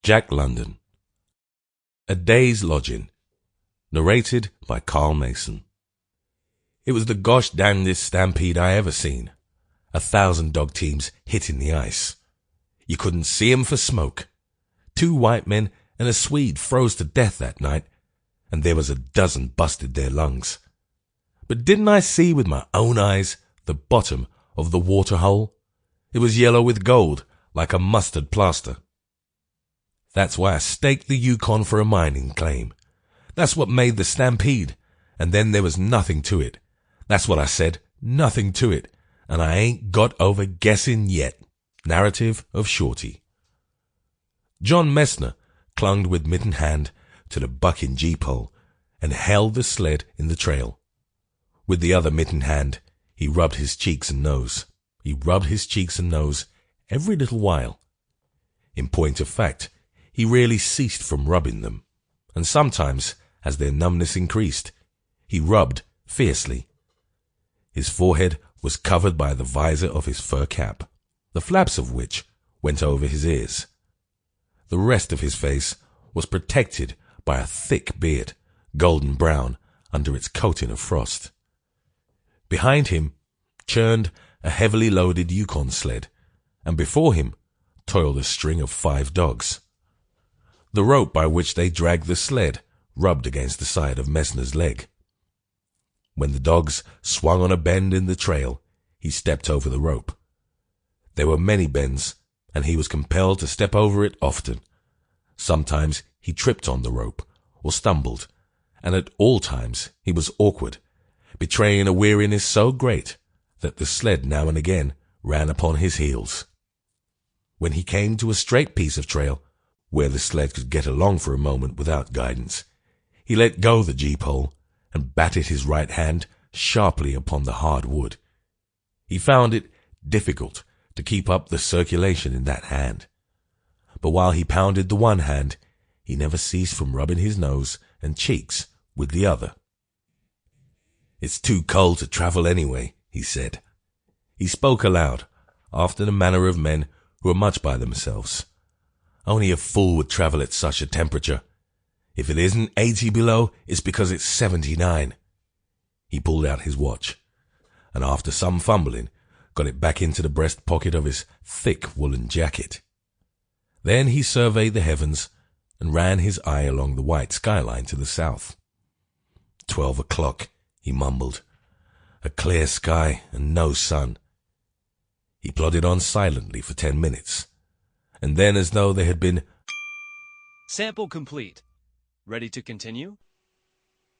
Jack London. A Day's Lodging. Narrated by Carl Mason. It was the gosh-dangdest stampede I ever seen. 1,000 dog teams hitting the ice. You couldn't see 'em for smoke. 2 white men and a Swede froze to death that night, and there was a dozen busted their lungs. But didn't I see with my own eyes the bottom of the water hole? It was yellow with gold, like a mustard-plaster. That's why I staked the Yukon for a mining claim. That's what made the stampede, and then there was nothing to it. That's what I said, nothing to it, and I ain't got over guessing yet. Narrative of Shorty. John Messner clung with mittened hand to the bucking G-pole and held the sled in the trail. With the other mittened hand, he rubbed his cheeks and nose. He rubbed his cheeks and nose every little while. In point of fact, he rarely ceased from rubbing them, and sometimes, as their numbness increased, he rubbed fiercely. His forehead was covered by the visor of his fur cap, the flaps of which went over his ears. The rest of his face was protected by a thick beard, golden brown under its coating of frost. Behind him churned a heavily loaded Yukon sled, and before him toiled a string of 5 dogs. The rope by which they dragged the sled rubbed against the side of Messner's leg. When the dogs swung on a bend in the trail, he stepped over the rope. There were many bends, and he was compelled to step over it often. Sometimes he tripped on the rope, or stumbled, and at all times he was awkward, betraying a weariness so great that the sled now and again ran upon his heels. When he came to a straight piece of trail, where the sled could get along for a moment without guidance, he let go the G-pole and batted his right hand sharply upon the hard wood. He found it difficult to keep up the circulation in that hand. But while he pounded the one hand, he never ceased from rubbing his nose and cheeks with the other. "It's too cold to travel anyway," he said. He spoke aloud, after the manner of men who are much by themselves. "Only a fool would travel at such a temperature. If it isn't 80 below, it's because it's 79. He pulled out his watch, and after some fumbling, got it back into the breast pocket of his thick woolen jacket. Then he surveyed the heavens and ran his eye along the white skyline to the south. 12 o'clock, he mumbled. A clear sky and no sun. He plodded on silently for 10 minutes, and then, as though there had been Sample complete. Ready to continue?